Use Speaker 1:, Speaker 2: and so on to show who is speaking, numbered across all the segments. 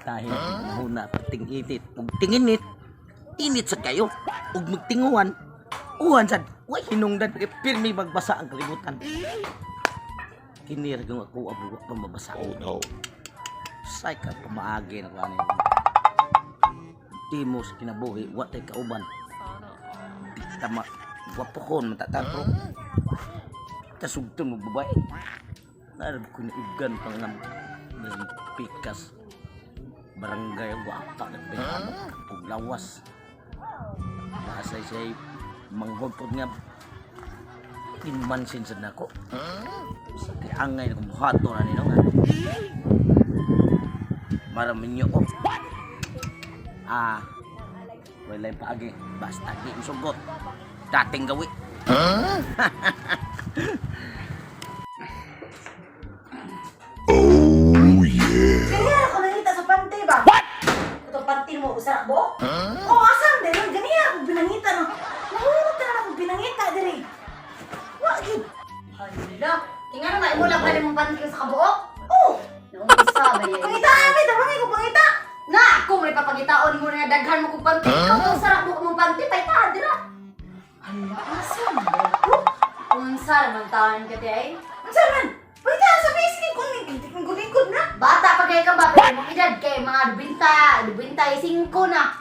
Speaker 1: Dahil muna pating itit. Ug tinginit, init sa kayo. Ug magtinguan, uwan sad. Way hinungdan pirmi magbasa ang kalibutan. Kinir kung ako abuwa pa mabasa.
Speaker 2: Oh no.
Speaker 1: Say ka pamaagi na kanin. Timos kinabuhi, watay kauban. Tama, gwapo ko, matatatro. Kasugtong mo babae. Narab ko na ugan pang ng pikas. Barangay wapa at pinamot kung lawas. Nasa siya'y manghulpot nga inmansin sa nako. Sa kiangay na kumuhato na nino nga. Maramin nyo ko. Walay paagi. Basta di usugot. Dating gawi.
Speaker 2: Oh yeah.
Speaker 3: Ganyan ako nakita sa panty ba? What? Ito panty mo usarak mo? Oo, asam din. Ganyan ako binangita no. Nahulog ka na ako binangita diri. Wagid. Hala. Tingnan na imulak na mong panty ko sa kabuok? Oo. Naumpisa ba yan? Pangita, may tabangay ko pangita. Na, ako may papagitaon mo na daghan mo kong panty. Ikaw usarak mo kong panty, payta dira. Hala, asam ba? Unsa naman taon ka di ay? Unsa man? Pagka sa Facebook kung lingkod na. Bata pa kayo ka ba? Pero mong edad kay mga 25 na.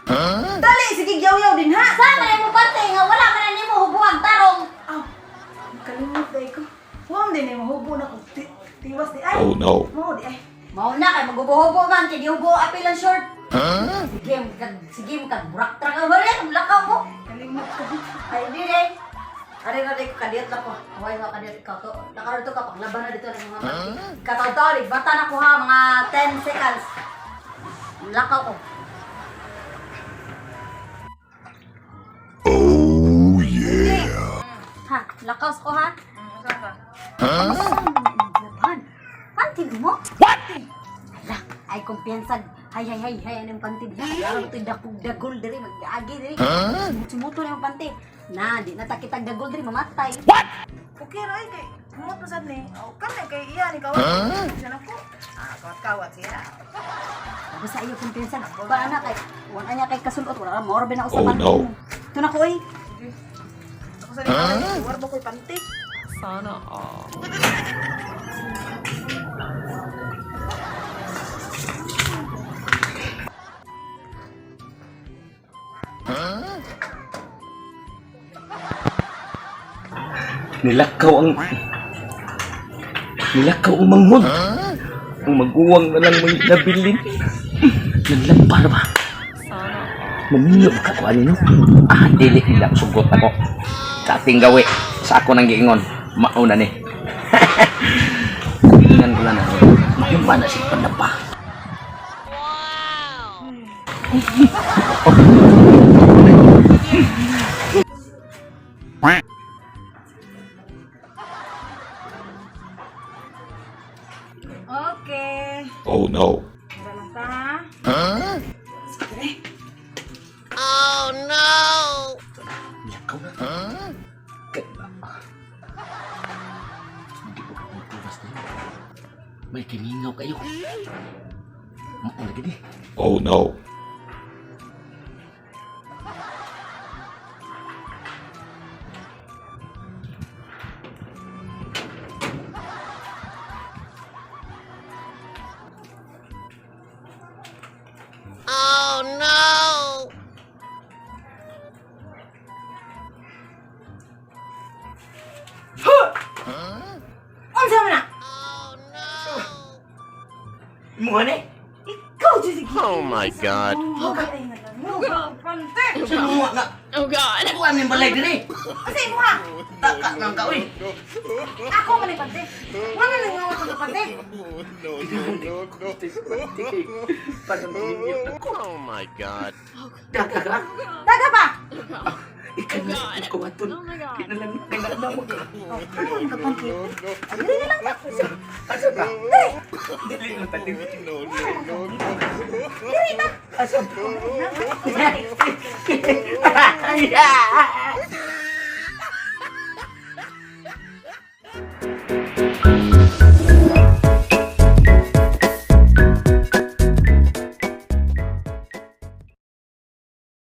Speaker 3: Dali, sige yaw-yaw din ha. Sama na mo pati nga wala man na mo hubuan tarong. Kalimut day ko. Huwag din mo hubo na ko. Tiwas di ay.
Speaker 2: Oh no.
Speaker 3: Mo di ay. Mao na kay maghubo-hubo man kay di hubo apilan short. Sige kag burak tra nga bali ang lakaw mo. Kalimut ko. Ay di day. Ari na ko kadiyot na ko. Huwag ka kadiyot ikaw to. Nakarito ka, paglaban na dito ng mga mati. Kataw-taw, bata na ko ha, mga 10 seconds. Lakaw ko.
Speaker 2: Oh yeah.
Speaker 3: Ha, lakaw ko ha. Laban. Pantig mo? What? Ala, ay kumpiyansa. Hay, anong panty diha? Laro ito'y dagol diri, mag-agi diri. Sumuto na yung panty. Na, di na takitag dagol diri, mamatay. What?
Speaker 4: Okay, Roy, kay kumot mo sad ni. O, kami kay iya ni kawat. Siya na ko. Kawat-kawat siya.
Speaker 3: Tapos sa iyo kumpiyansa. Para na kay, wala niya kay kasulot. Wala ka, morbe na usapan.
Speaker 2: Oh, no.
Speaker 3: Ito na ko eh.
Speaker 4: Ako sa nila, war mo ko'y pantik.
Speaker 5: Sana all.
Speaker 1: Nilakaw ang manghod. Ang mag-uwang na lang may nabilin. Naglampar ba?
Speaker 5: Sana all.
Speaker 1: Maminyo ka ko ano no? Dili nila sugot ako. Sa ating gawi, sa ako nang giingon, mauna ni. Kulingan ko lang ako. Yung ba na si Panapa?
Speaker 4: Okay.
Speaker 2: Oh no.
Speaker 4: Dalang ka.
Speaker 1: Nilakaw na. Kaya hindi ko kapagtuwas na yun. May kiningaw kayo. Mauna gini.
Speaker 2: Oh no.
Speaker 3: Unsa man na?
Speaker 1: Mga ni?
Speaker 3: Ikaw, Jessica.
Speaker 2: Oh my god.
Speaker 4: Pantik.
Speaker 1: Mga nga.
Speaker 5: Oh God.
Speaker 1: Ako amin balay diri.
Speaker 3: Kasi mo ha.
Speaker 1: Taka nang ka, uy.
Speaker 3: Ako man ay pantik. Wala nang nga ako pantik.
Speaker 1: Parang maminyo ako.
Speaker 2: Oh my god.
Speaker 1: Taka ka.
Speaker 3: Daga pa.
Speaker 1: Ikan na sa kuwaton.
Speaker 5: Oh my God.
Speaker 1: Kailangan mo ka.
Speaker 3: Ano ka pantik? Dili na lang ta.
Speaker 1: Asa ba? Dili mo talim.
Speaker 3: Dili ta.
Speaker 1: Asa ba?